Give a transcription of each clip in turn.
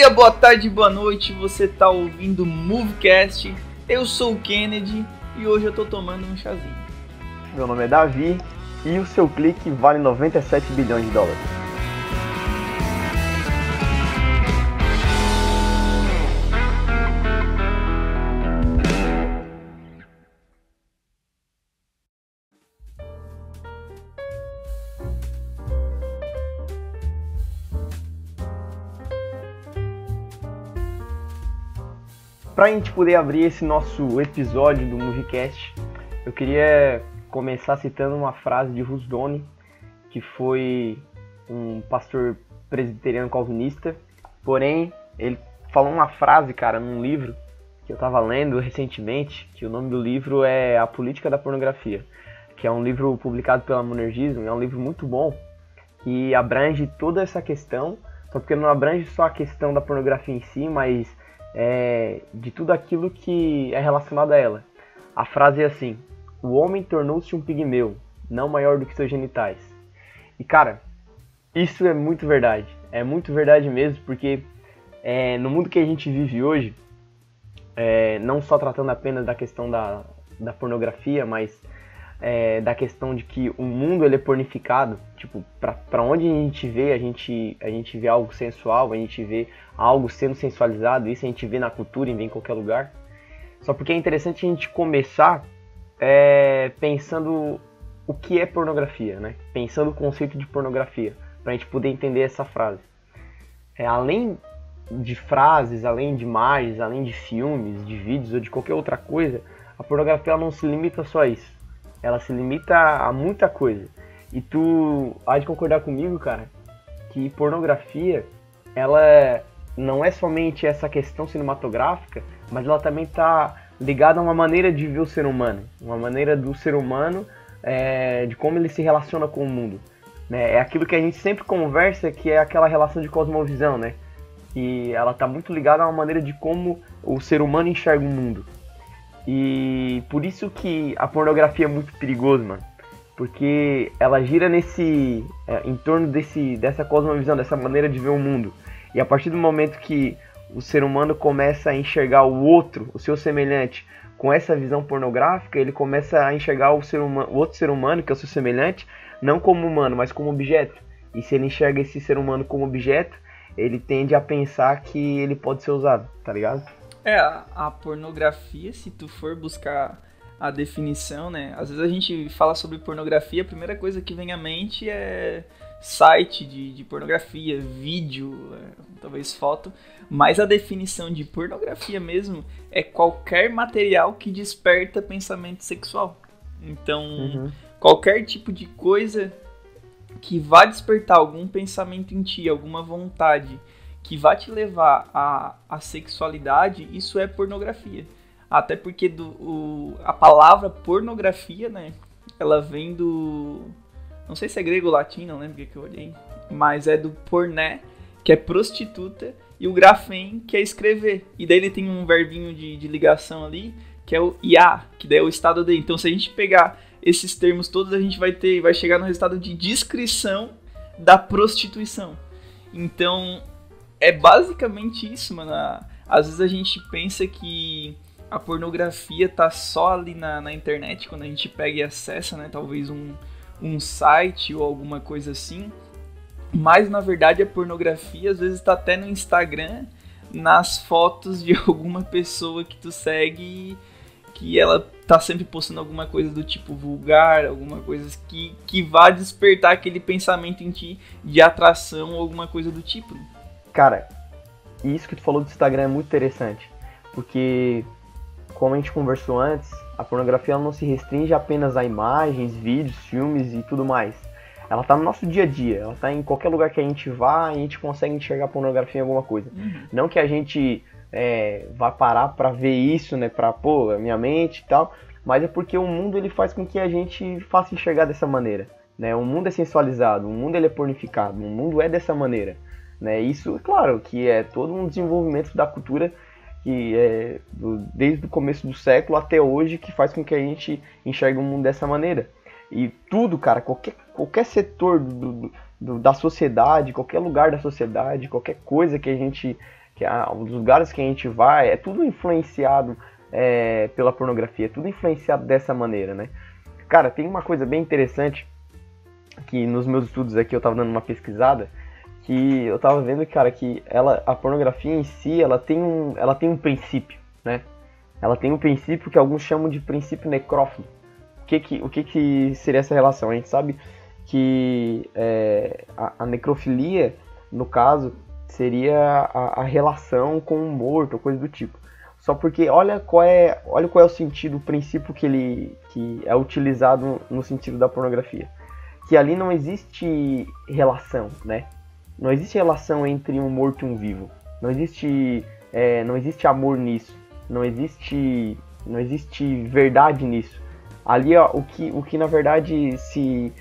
dia, boa tarde, boa noite, você tá ouvindo o Movecast, eu sou o Kennedy e hoje eu tô tomando um chazinho. Meu nome é Davi e o seu clique vale 97 bilhões de dólares. Para a gente poder abrir esse nosso episódio do Movecast, eu queria começar citando uma frase de Rusdoni, que foi um pastor presbiteriano calvinista. Porém, ele falou uma frase, cara, num livro que eu estava lendo recentemente, que o nome do livro é A Política da Pornografia, que é um livro publicado pela Monergismo, é um livro muito bom, que abrange toda essa questão, só porque não abrange só a questão da pornografia em si, mas de tudo aquilo que é relacionado a ela. A frase é assim: o homem tornou-se um pigmeu, não maior do que seus genitais. E cara, isso é muito verdade mesmo, porque no mundo que a gente vive hoje, não só tratando apenas da questão da pornografia, mas da questão de que o mundo ele é pornificado. Tipo, pra onde a gente vê algo sensual, a gente vê algo sendo sensualizado, isso a gente vê na cultura e vê em qualquer lugar. Só porque é interessante a gente começar pensando o que é pornografia, né? Pensando o conceito de pornografia, pra gente poder entender essa frase. Além de frases, além de imagens, além de filmes, de vídeos ou de qualquer outra coisa, a pornografia ela não se limita só a isso. Ela se limita a muita coisa. E tu há de concordar comigo, cara, que pornografia, ela não é somente essa questão cinematográfica, mas ela também está ligada a uma maneira de ver o ser humano. Uma maneira do ser humano, de como ele se relaciona com o mundo. Né? É aquilo que a gente sempre conversa, que é aquela relação de cosmovisão, né? E ela está muito ligada a uma maneira de como o ser humano enxerga o mundo. E por isso que a pornografia é muito perigosa, mano. Porque ela gira em torno dessa cosmovisão, dessa maneira de ver o mundo. E a partir do momento que o ser humano começa a enxergar o outro, o seu semelhante, com essa visão pornográfica, ele começa a enxergar o outro ser humano, que é o seu semelhante, não como humano, mas como objeto. E se ele enxerga esse ser humano como objeto, ele tende a pensar que ele pode ser usado, tá ligado? A pornografia, se tu for buscar a definição, né? Às vezes a gente fala sobre pornografia, a primeira coisa que vem à mente é site de pornografia, vídeo, talvez foto, mas a definição de pornografia mesmo é qualquer material que desperta pensamento sexual. Então, qualquer tipo de coisa que vá despertar algum pensamento em ti, alguma vontade, que vai te levar à sexualidade, isso é pornografia. Até porque a palavra pornografia, né, ela vem do... Não sei se é grego ou latim, não lembro o que eu olhei. Mas é do porné, que é prostituta, e o grafém, que é escrever. E daí ele tem um verbinho de ligação ali, que é o ia, que daí é o estado de. Então se a gente pegar esses termos todos, a gente vai chegar no resultado de descrição da prostituição. Então... é basicamente isso, mano. Às vezes a gente pensa que a pornografia tá só ali na internet, quando a gente pega e acessa, né? Talvez um site ou alguma coisa assim. Mas, na verdade, a pornografia às vezes tá até no Instagram, nas fotos de alguma pessoa que tu segue, que ela tá sempre postando alguma coisa do tipo vulgar, alguma coisa que vá despertar aquele pensamento em ti de atração ou alguma coisa do tipo. Cara, isso que tu falou do Instagram é muito interessante, porque, como a gente conversou antes, a pornografia ela não se restringe apenas a imagens, vídeos, filmes e tudo mais. Ela tá no nosso dia a dia, ela tá em qualquer lugar que a gente vá, a gente consegue enxergar pornografia em alguma coisa. Não que a gente vá parar pra ver isso, né, pra, minha mente e tal, mas é porque o mundo ele faz com que a gente faça enxergar dessa maneira. Né? O mundo é sensualizado, o mundo ele é pornificado, o mundo é dessa maneira. Né? Isso, claro, que é todo um desenvolvimento da cultura que desde o começo do século até hoje, que faz com que a gente enxergue o mundo dessa maneira. E tudo, cara, qualquer setor da sociedade, qualquer lugar da sociedade, qualquer coisa que a gente os lugares que a gente vai, é tudo influenciado pela pornografia, é tudo influenciado dessa maneira, né? Cara, tem uma coisa bem interessante, que nos meus estudos aqui eu tava dando uma pesquisada, que eu tava vendo, cara, que a pornografia em si, ela tem um princípio, né? Ela tem um princípio que alguns chamam de princípio necrófilo. O que seria essa relação? A gente sabe que a necrofilia, no caso, seria a relação com o morto, coisa do tipo. Só porque olha qual é o sentido, o princípio que é utilizado no sentido da pornografia. Que ali não existe relação, né? Não existe relação entre um morto e um vivo. Não existe amor nisso. Não existe verdade nisso. Ali, ó, o que na verdade se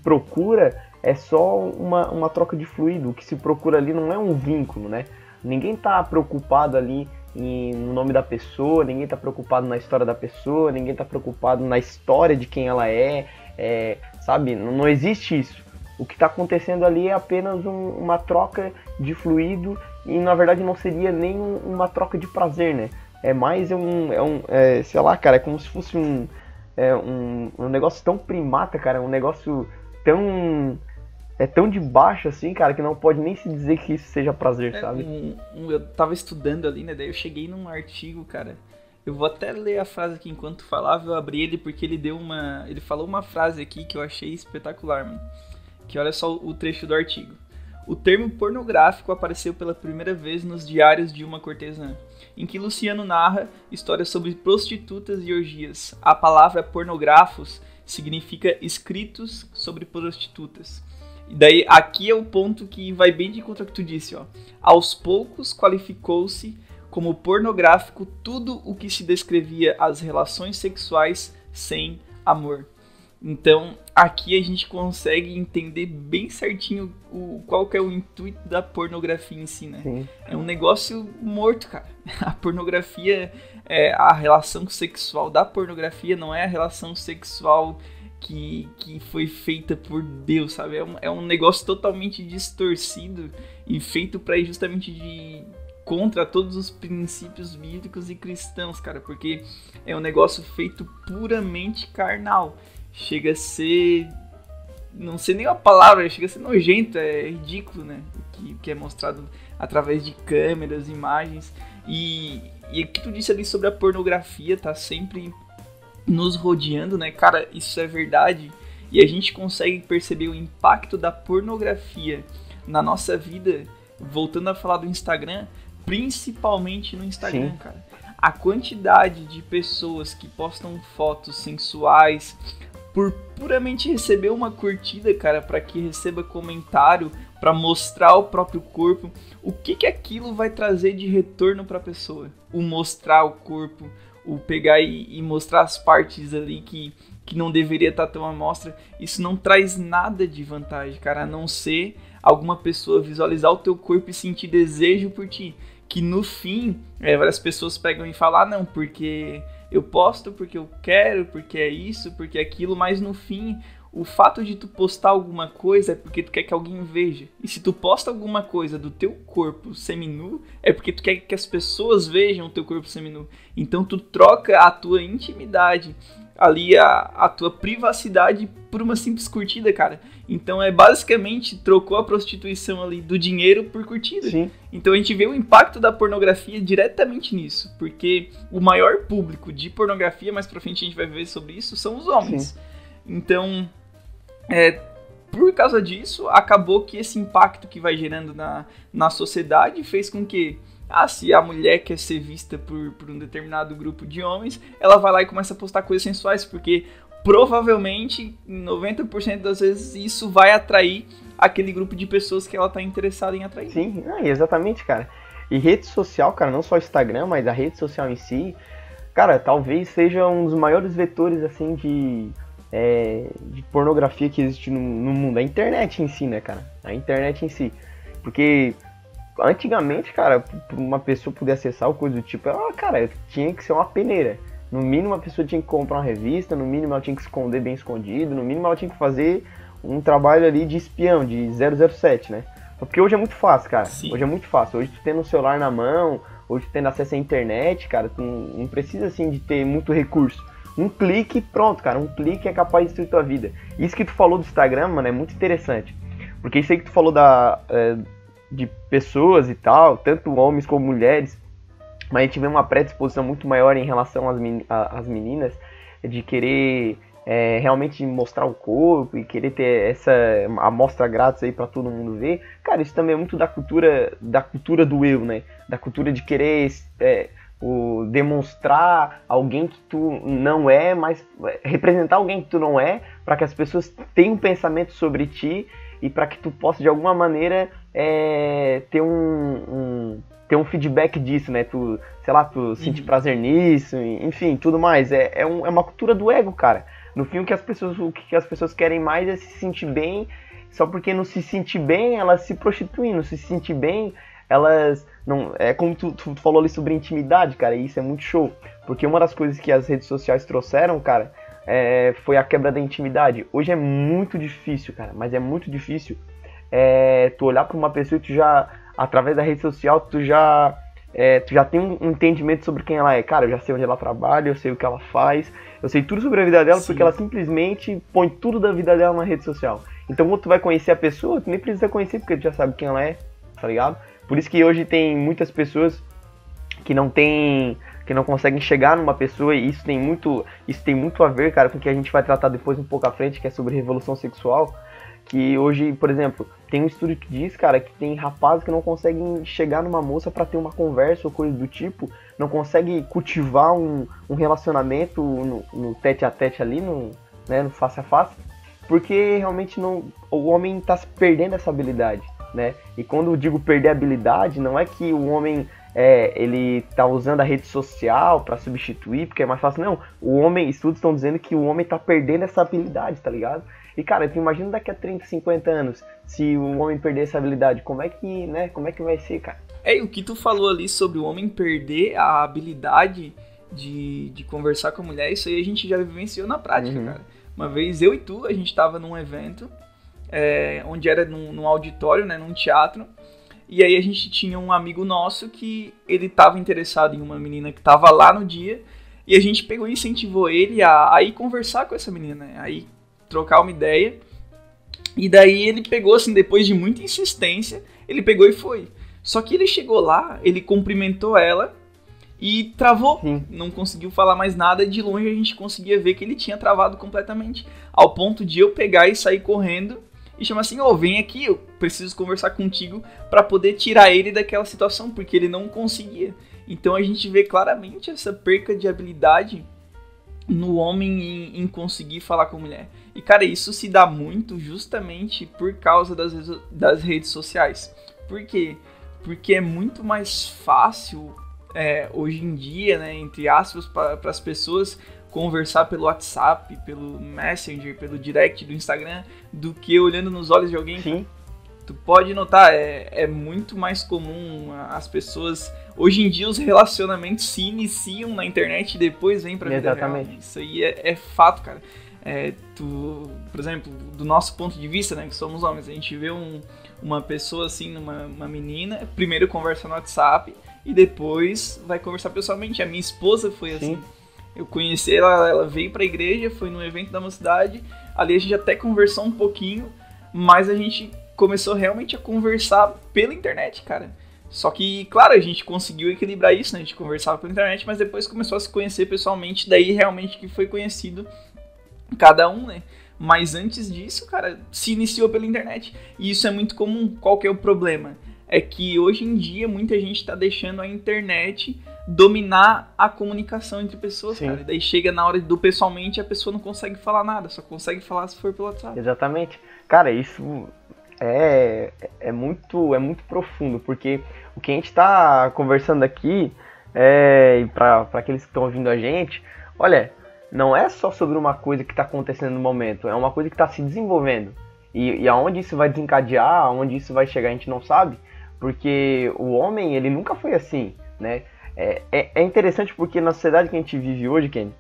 procura é só uma troca de fluido. O que se procura ali não é um vínculo, né? Ninguém tá preocupado ali no nome da pessoa, ninguém tá preocupado na história da pessoa, ninguém tá preocupado na história de quem ela sabe? Não existe isso. O que está acontecendo ali é apenas uma troca de fluido e na verdade não seria nem uma troca de prazer, né? É mais sei lá, cara, é como se fosse um negócio tão primata, cara, um negócio tão de baixo assim, cara, que não pode nem se dizer que isso seja prazer, sabe? Eu tava estudando ali, né, daí eu cheguei num artigo, cara, eu vou até ler a frase aqui enquanto falava, eu abri ele porque ele falou uma frase aqui que eu achei espetacular, mano. Que olha só o trecho do artigo. O termo pornográfico apareceu pela primeira vez nos diários de uma cortesã, em que Luciano narra histórias sobre prostitutas e orgias. A palavra pornográficos significa escritos sobre prostitutas. E daí aqui é o ponto que vai bem de contra o que tu disse, ó. Aos poucos qualificou-se como pornográfico tudo o que se descrevia as relações sexuais sem amor. Então, aqui a gente consegue entender bem certinho qual que é o intuito da pornografia em si, né? Sim. É um negócio morto, cara. A pornografia, a relação sexual da pornografia não é a relação sexual que foi feita por Deus, sabe? É um negócio totalmente distorcido e feito para ir justamente contra todos os princípios bíblicos e cristãos, cara, porque é um negócio feito puramente carnal. Chega a ser, não sei nem a palavra, chega a ser nojento, é ridículo, né? O que é mostrado através de câmeras, imagens. E o que tu disse ali sobre a pornografia tá sempre nos rodeando, né? Cara, isso é verdade. E a gente consegue perceber o impacto da pornografia na nossa vida, voltando a falar do Instagram, principalmente no Instagram, Sim. cara. A quantidade de pessoas que postam fotos sensuais por puramente receber uma curtida, cara, para que receba comentário, para mostrar o próprio corpo, o que aquilo vai trazer de retorno para a pessoa? O mostrar o corpo, o pegar e mostrar as partes ali que não deveria estar tão à mostra, isso não traz nada de vantagem, cara, a não ser alguma pessoa visualizar o teu corpo e sentir desejo por ti. Que no fim, várias pessoas pegam e falam, não, porque eu posto porque eu quero, porque é isso, porque é aquilo, mas no fim, o fato de tu postar alguma coisa é porque tu quer que alguém veja. E se tu posta alguma coisa do teu corpo seminu, é porque tu quer que as pessoas vejam o teu corpo seminu. Então tu troca a tua intimidade, ali a tua privacidade por uma simples curtida, cara. Então basicamente trocou a prostituição ali do dinheiro por curtida. Sim. Então a gente vê o impacto da pornografia diretamente nisso, porque o maior público de pornografia, mais pra frente a gente vai ver sobre isso, são os homens. Sim. Então, por causa disso, acabou que esse impacto que vai gerando na sociedade fez com que se a mulher quer ser vista por um determinado grupo de homens, ela vai lá e começa a postar coisas sensuais, porque provavelmente 90% das vezes isso vai atrair aquele grupo de pessoas que ela está interessada em atrair. Sim, exatamente, cara. E rede social, cara, não só o Instagram, mas a rede social em si, cara, talvez seja um dos maiores vetores, assim, de pornografia que existe no mundo. A internet em si, né, cara? A internet em si. Porque antigamente, cara, pra uma pessoa poder acessar ou coisa do tipo, cara, tinha que ser uma peneira. No mínimo a pessoa tinha que comprar uma revista, no mínimo ela tinha que esconder bem escondido, no mínimo ela tinha que fazer um trabalho ali de espião, de 007, né? Porque hoje é muito fácil, cara. Sim. Hoje é muito fácil. Hoje tu tendo um celular na mão, hoje tu tendo acesso à internet, cara, tu não precisa, assim, de ter muito recurso. Um clique, pronto, cara. Um clique é capaz de destruir tua vida. Isso que tu falou do Instagram, mano, é muito interessante. Porque isso aí que tu falou de pessoas e tal, tanto homens como mulheres, mas a gente vê uma predisposição muito maior em relação às meninas de querer realmente mostrar o corpo e querer ter essa amostra grátis aí pra todo mundo ver. Cara, isso também é muito da cultura do eu, né? Da cultura de querer demonstrar alguém que tu não é, mas representar alguém que tu não é, para que as pessoas tenham um pensamento sobre ti e para que tu possa de alguma maneira ter um feedback disso, né? Tu sentir prazer nisso, enfim, tudo mais. É uma cultura do ego, cara. No fim, o que as pessoas querem mais é se sentir bem, só porque não se sentir bem, elas se prostituem, não se sentir bem, elas não... É como tu falou ali sobre intimidade, cara, e isso é muito show. Porque uma das coisas que as redes sociais trouxeram, cara, foi a quebra da intimidade. Hoje é muito difícil, cara, mas é muito difícil tu olhar pra uma pessoa e tu já, através da rede social, tu já tem um entendimento sobre quem ela é. Cara, eu já sei onde ela trabalha, eu sei o que ela faz, eu sei tudo sobre a vida dela. Sim. Porque ela simplesmente põe tudo da vida dela na rede social. Então quando tu vai conhecer a pessoa, tu nem precisa conhecer porque tu já sabe quem ela é, tá ligado? Por isso que hoje tem muitas pessoas que não conseguem chegar numa pessoa, e isso tem muito a ver, cara, com o que a gente vai tratar depois um pouco à frente, que é sobre revolução sexual. Que hoje, por exemplo, tem um estudo que diz, cara, que tem rapazes que não conseguem chegar numa moça pra ter uma conversa ou coisa do tipo, não conseguem cultivar um relacionamento no tete a tete ali, no face a face, porque realmente o homem tá se perdendo essa habilidade, né? E quando eu digo perder a habilidade, não é que o homem ele tá usando a rede social pra substituir, porque é mais fácil, não. Estudos estão dizendo que o homem tá perdendo essa habilidade, tá ligado? E, cara, tu imagina daqui a 30, 50 anos, se o homem perder essa habilidade, como é que vai ser, cara? E o que tu falou ali sobre o homem perder a habilidade de conversar com a mulher, isso aí a gente já vivenciou na prática, cara. Uma vez eu e tu, a gente tava num evento, onde era num auditório, né, num teatro, e aí a gente tinha um amigo nosso que ele tava interessado em uma menina que tava lá no dia, e a gente pegou e incentivou ele a ir conversar com essa menina, né, aí trocar uma ideia, e daí ele pegou, assim, depois de muita insistência, ele pegou e foi. Só que ele chegou lá, ele cumprimentou ela e travou. Sim. Não conseguiu falar mais nada, de longe a gente conseguia ver que ele tinha travado completamente, ao ponto de eu pegar e sair correndo e chamar assim, vem aqui, eu preciso conversar contigo para poder tirar ele daquela situação, porque ele não conseguia. Então a gente vê claramente essa perca de habilidade no homem em conseguir falar com a mulher. E, cara, isso se dá muito justamente por causa das redes sociais. Por quê? Porque é muito mais fácil, hoje em dia, né, entre aspas, para as pessoas conversar pelo WhatsApp, pelo Messenger, pelo direct do Instagram, do que olhando nos olhos de alguém. Sim. Tu pode notar, é muito mais comum as pessoas... Hoje em dia os relacionamentos se iniciam na internet e depois vêm pra vida real. Isso aí é fato, cara. Por exemplo, do nosso ponto de vista, né, que somos homens, a gente vê uma pessoa assim, uma menina, primeiro conversa no WhatsApp e depois vai conversar pessoalmente. A minha esposa foi assim. Sim. Eu conheci ela veio pra igreja, foi num evento da mocidade, ali a gente até conversou um pouquinho, mas a gente começou realmente a conversar pela internet, cara. Só que, claro, a gente conseguiu equilibrar isso, né? A gente conversava pela internet, mas depois começou a se conhecer pessoalmente, daí realmente que foi conhecido cada um, né? Mas antes disso, cara, se iniciou pela internet. E isso é muito comum. Qual que é o problema? É que hoje em dia muita gente tá deixando a internet dominar a comunicação entre pessoas, Sim. cara. E daí chega na hora do pessoalmente, a pessoa não consegue falar nada, só consegue falar se for pelo WhatsApp. Exatamente. Cara, isso é muito profundo, porque o que a gente tá conversando aqui, para aqueles que estão ouvindo a gente, olha, não é só sobre uma coisa que está acontecendo no momento, é uma coisa que está se desenvolvendo. E aonde isso vai desencadear, aonde isso vai chegar, a gente não sabe, porque o homem, ele nunca foi assim, né? É interessante porque na sociedade que a gente vive hoje, Kenny,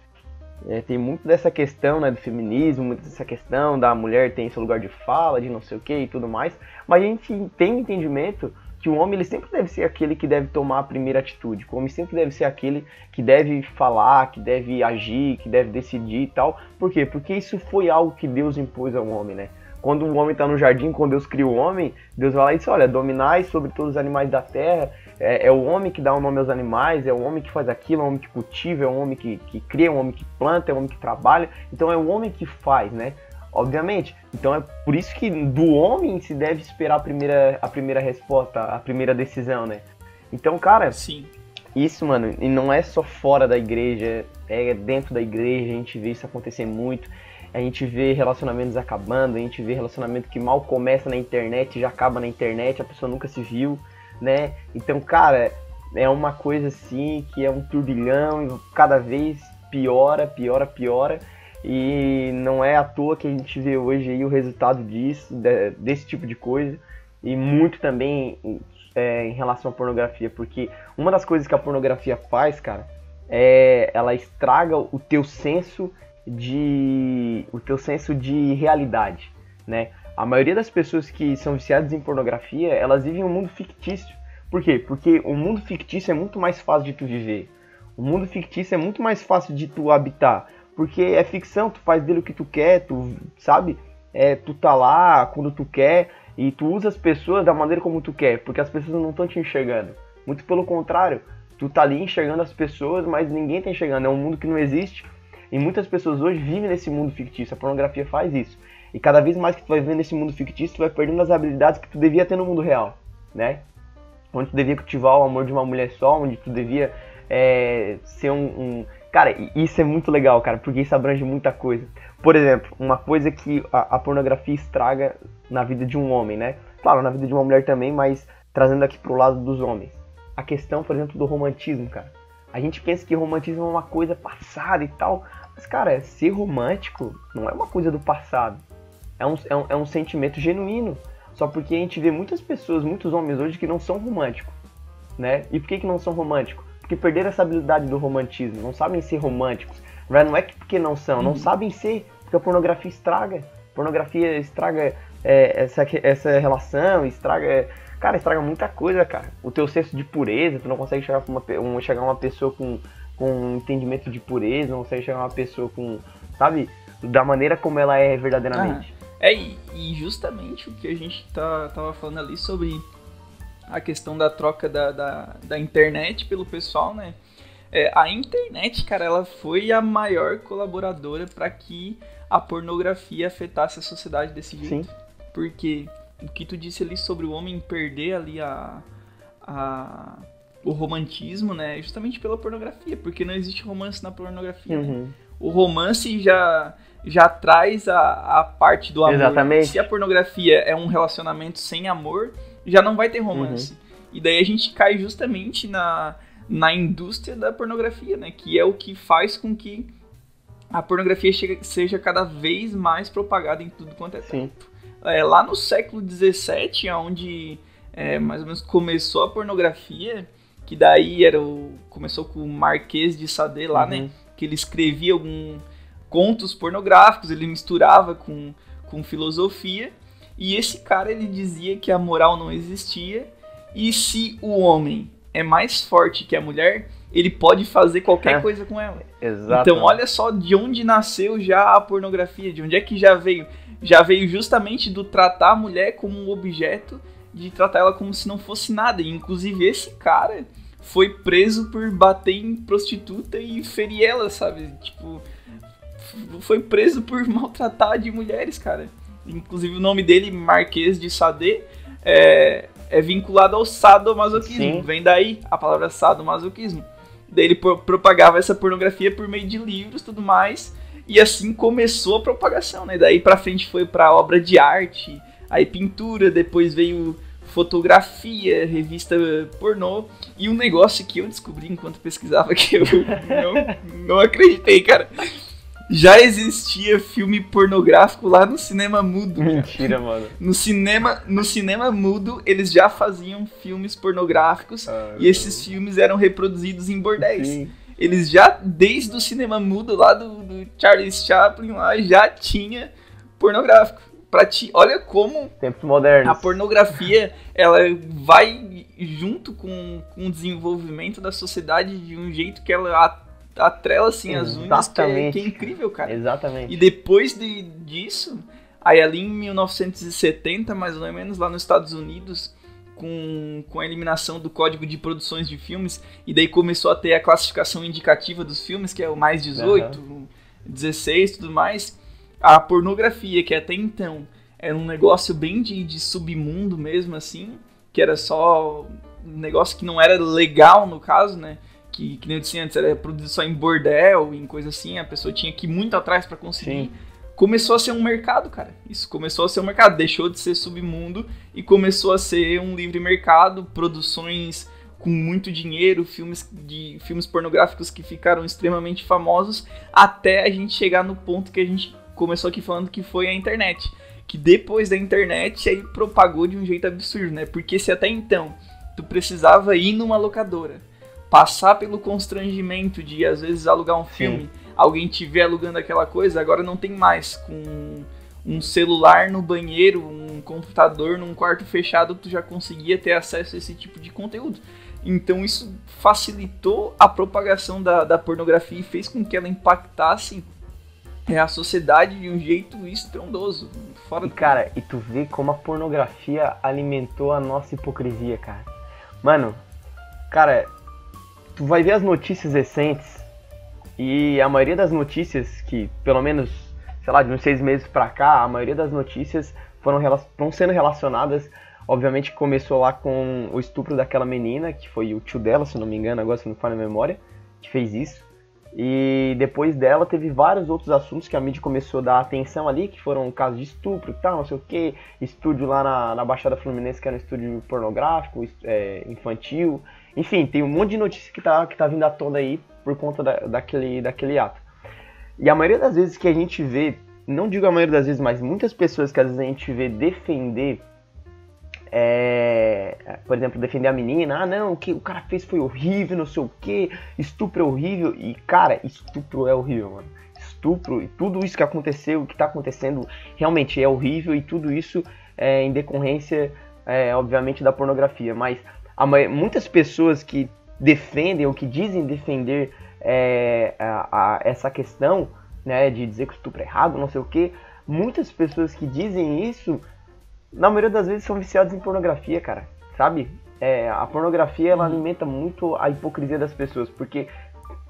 Tem muito dessa questão, né, do feminismo, muito dessa questão da mulher tem seu lugar de fala, de não sei o que e tudo mais, mas a gente tem um entendimento que o homem ele sempre deve ser aquele que deve tomar a primeira atitude, o homem sempre deve ser aquele que deve falar, que deve agir, que deve decidir e tal. Por quê? Porque isso foi algo que Deus impôs ao homem, né? Quando o homem está no jardim, quando Deus cria o homem, Deus vai lá e diz, olha, dominai sobre todos os animais da terra, é o homem que dá o nome aos animais, é o homem que faz aquilo, é o homem que cultiva, é o homem que cria, é o homem que planta, é o homem que trabalha, então é o homem que faz, né? Obviamente. Então é por isso que do homem se deve esperar a primeira resposta, a primeira decisão, né? Então, cara, Sim. Isso, mano, e não é só fora da igreja, é dentro da igreja, a gente vê isso acontecer muito. A gente vê relacionamentos acabando, a gente vê relacionamento que mal começa na internet e já acaba na internet, a pessoa nunca se viu, né? Então, cara, é uma coisa assim que é um turbilhão e cada vez piora. E não é à toa que a gente vê hoje aí o resultado disso, desse tipo de coisa. E muito também em relação à pornografia, porque uma das coisas que a pornografia faz, cara, ela estraga o teu senso de realidade, né? A maioria das pessoas que são viciadas em pornografia, elas vivem um mundo fictício. Por quê? Porque o mundo fictício é muito mais fácil de tu viver. O mundo fictício é muito mais fácil de tu habitar. Porque é ficção, tu faz dele o que tu quer, tu sabe? Tu tá lá quando tu quer e tu usa as pessoas da maneira como tu quer, porque as pessoas não estão te enxergando. Muito pelo contrário, tu tá ali enxergando as pessoas, mas ninguém tá enxergando. É um mundo que não existe. E muitas pessoas hoje vivem nesse mundo fictício. A pornografia faz isso. E cada vez mais que tu vai vivendo nesse mundo fictício, tu vai perdendo as habilidades que tu devia ter no mundo real, né? Onde tu devia cultivar o amor de uma mulher só, onde tu devia ser Cara, isso é muito legal, cara, porque isso abrange muita coisa. Por exemplo, uma coisa que a pornografia estraga na vida de um homem, né? Claro, na vida de uma mulher também, mas trazendo aqui pro lado dos homens. A questão, por exemplo, do romantismo, cara. A gente pensa que romantismo é uma coisa passada e tal, mas, cara, ser romântico não é uma coisa do passado. É um sentimento genuíno. Só porque a gente vê muitas pessoas, muitos homens hoje que não são românticos, né? E por que não são românticos? Porque perderam essa habilidade do romantismo, não sabem ser românticos. Não é que porque não são, não sabem ser, porque a pornografia estraga. A pornografia estraga essa relação, estraga muita coisa, cara. O teu senso de pureza, tu não consegue chegar uma pessoa com um entendimento de pureza, não consegue chegar uma pessoa com, sabe, da maneira como ela é verdadeiramente. E justamente o que a gente tava falando ali sobre a questão da troca da internet pelo pessoal, né? A internet, cara, ela foi a maior colaboradora para que a pornografia afetasse a sociedade desse jeito. Sim. Porque o que tu disse ali sobre o homem perder ali o romantismo, né? É justamente pela pornografia, porque não existe romance na pornografia, né? O romance já traz a parte do amor. Exatamente. Se a pornografia é um relacionamento sem amor, já não vai ter romance. E daí a gente cai justamente na indústria da pornografia, né? Que é o que faz com que a pornografia seja cada vez mais propagada em tudo quanto é tempo. Lá no século XVII, onde mais ou menos começou a pornografia, que daí começou com o Marquês de Sade lá, né? Que ele escrevia contos pornográficos, ele misturava com filosofia, e esse cara ele dizia que a moral não existia, e se o homem é mais forte que a mulher, ele pode fazer qualquer coisa com ela. Exato. Então olha só de onde nasceu já a pornografia, de onde é que já veio. Já veio justamente do tratar a mulher como um objeto, de tratar ela como se não fosse nada. E, inclusive esse cara foi preso por bater em prostituta e ferir ela, sabe? Tipo, foi preso por maltratar de mulheres, cara. Inclusive o nome dele, Marquês de Sade, é vinculado ao sadomasoquismo. Sim. Vem daí a palavra sadomasoquismo. Daí ele propagava essa pornografia por meio de livros e tudo mais. E assim começou a propagação, né? Daí pra frente foi pra obra de arte, aí pintura, depois veio fotografia, revista pornô. E um negócio que eu descobri enquanto pesquisava que eu não acreditei, cara. Já existia filme pornográfico lá no cinema mudo. Mentira, mano. No cinema mudo, eles já faziam filmes pornográficos e esses filmes eram reproduzidos em bordéis. Sim. eles já, desde o cinema mudo lá do Charles Chaplin, lá já tinha pornográfico. Olha como tempos modernos. A pornografia, ela vai junto com o desenvolvimento da sociedade de um jeito que ela atrela assim as unhas, que é incrível, cara. Exatamente. E depois disso, aí ali em 1970, mais ou menos, lá nos Estados Unidos, com a eliminação do Código de Produções de Filmes, e daí começou a ter a classificação indicativa dos filmes, que é o mais 18, 16 e tudo mais. A pornografia, que até então era um negócio bem de submundo mesmo, assim, que era só um negócio que não era legal, no caso, né? Que nem eu disse antes, era produzido só em bordel, em coisa assim, a pessoa tinha que ir muito atrás pra conseguir. Sim. Começou a ser um mercado, cara. Isso começou a ser um mercado. Deixou de ser submundo e começou a ser um livre mercado. Produções com muito dinheiro, filmes pornográficos que ficaram extremamente famosos, até a gente chegar no ponto que a gente começou aqui falando, que foi a internet. Que depois da internet aí propagou de um jeito absurdo, né? Porque se até então tu precisava ir numa locadora, passar pelo constrangimento de às vezes alugar um filme, sim, alguém te vê alugando aquela coisa, agora não tem mais. Com um celular no banheiro, um computador num quarto fechado, tu já conseguia ter acesso a esse tipo de conteúdo. Então isso facilitou a propagação da pornografia e fez com que ela impactasse a sociedade de um jeito estrondoso. Cara, e tu vê como a pornografia alimentou a nossa hipocrisia, cara. Mano, cara, tu vai ver as notícias recentes e a maioria das notícias que, pelo menos, sei lá, de uns 6 meses pra cá, a maioria das notícias estão sendo relacionadas. Obviamente começou lá com o estupro daquela menina, que foi o tio dela, se não me engano, agora se não me falha a memória, que fez isso. E depois dela teve vários outros assuntos que a mídia começou a dar atenção ali, que foram casos de estupro e tal, não sei o que, estúdio lá na Baixada Fluminense, que era um estúdio pornográfico, infantil. Enfim, tem um monte de notícia que tá vindo à tona aí por conta daquele ato. E a maioria das vezes que a gente vê, não digo a maioria das vezes, mas muitas pessoas que às vezes a gente vê defender, por exemplo, defender a menina, não, o que o cara fez foi horrível, não sei o que, estupro é horrível. E cara, estupro é horrível, mano. Estupro e tudo isso que aconteceu, que tá acontecendo, realmente é horrível, e tudo isso é em decorrência, obviamente, da pornografia. Mas muitas pessoas que defendem ou que dizem defender essa questão, né, de dizer que o estupro é errado, não sei o que, muitas pessoas que dizem isso, na maioria das vezes são viciados em pornografia, cara, sabe? A pornografia, ela alimenta muito a hipocrisia das pessoas, porque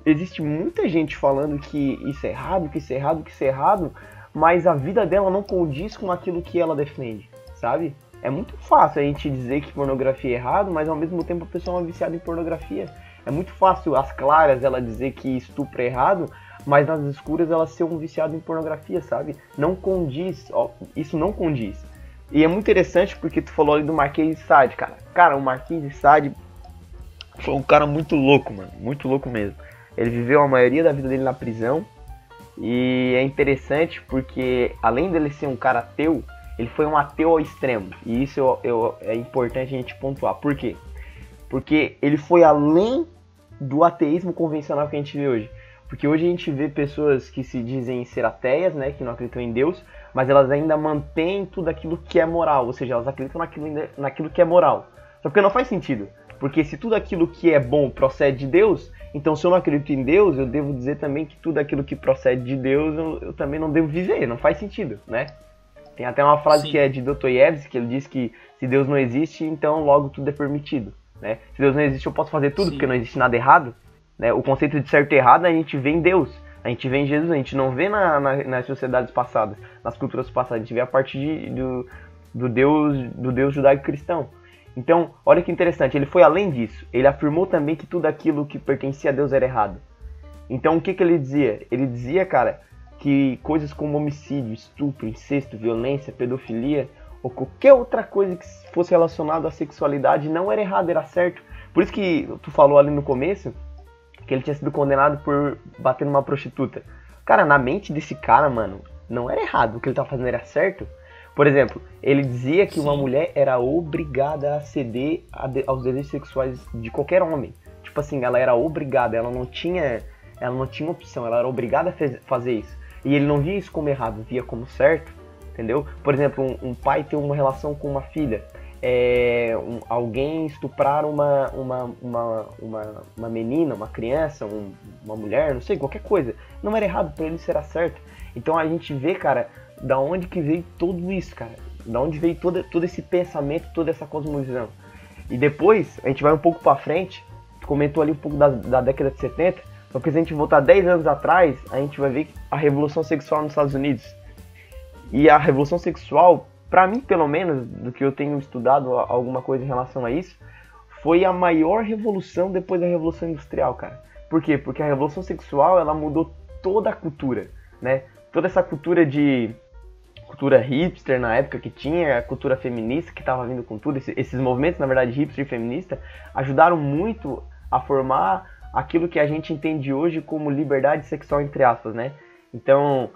existe muita gente falando que isso é errado, que isso é errado, que isso é errado, mas a vida dela não condiz com aquilo que ela defende, sabe? É muito fácil a gente dizer que pornografia é errado, mas ao mesmo tempo a pessoa é uma viciada em pornografia. É muito fácil as claras ela dizer que estupro é errado, mas nas escuras ela ser um viciado em pornografia, sabe? Não condiz, isso não condiz. E é muito interessante porque tu falou ali do Marquês de Sade, cara. Cara, o Marquês de Sade foi um cara muito louco, mano. Muito louco mesmo. Ele viveu a maioria da vida dele na prisão. E é interessante porque, além dele ser um cara ateu, ele foi um ateu ao extremo. E isso é importante a gente pontuar. Por quê? Porque ele foi além do ateísmo convencional que a gente vê hoje. Porque hoje a gente vê pessoas que se dizem ser ateias, né, que não acreditam em Deus, mas elas ainda mantêm tudo aquilo que é moral, ou seja, elas acreditam naquilo que é moral. Só que não faz sentido, porque se tudo aquilo que é bom procede de Deus, então se eu não acredito em Deus, eu devo dizer também que tudo aquilo que procede de Deus, eu também não devo viver, não faz sentido, né? Tem até uma frase Sim. que é de Dostoiévski, que ele diz que se Deus não existe, então logo tudo é permitido, né? Se Deus não existe, eu posso fazer tudo, Sim. porque não existe nada errado, né? O conceito de certo e errado a gente vê em Deus. A gente vê em Jesus, a gente não vê nas sociedades passadas, nas culturas passadas, a gente vê a partir do Deus judaico-cristão. Então, olha que interessante, ele foi além disso, ele afirmou também que tudo aquilo que pertencia a Deus era errado. Então, o que ele dizia? Ele dizia, cara, que coisas como homicídio, estupro, incesto, violência, pedofilia, ou qualquer outra coisa que fosse relacionada à sexualidade não era errado, era certo. Por isso que tu falou ali no começo, que ele tinha sido condenado por bater numa prostituta. Cara, na mente desse cara, mano, não era errado. O que ele tava fazendo era certo. Por exemplo, ele dizia que Sim. uma mulher era obrigada a ceder aos desejos sexuais de qualquer homem. Tipo tipo assim, ela era obrigada, ela não tinha opção, ela era obrigada a fazer isso. E ele não via isso como errado, via como certo, entendeu? Por exemplo, um pai ter uma relação com uma filha, alguém estuprar uma menina, uma criança, uma mulher, não sei, qualquer coisa. Não era errado, pra ele isso era certo. Então a gente vê, cara, da onde que veio tudo isso, cara. Da onde veio todo esse pensamento, toda essa cosmovisão. E depois, a gente vai um pouco pra frente, comentou ali um pouco da década de 70, porque se a gente voltar 10 anos atrás, a gente vai ver a Revolução Sexual nos Estados Unidos. E a Revolução Sexual, pra mim, pelo menos, do que eu tenho estudado alguma coisa em relação a isso, foi a maior revolução depois da Revolução Industrial, cara. Por quê? Porque a Revolução Sexual, ela mudou toda a cultura, né? Toda essa cultura cultura hipster na época que tinha, a cultura feminista que estava vindo com tudo, esses movimentos, na verdade, hipster e feminista, ajudaram muito a formar aquilo que a gente entende hoje como liberdade sexual, entre aspas, né? Então,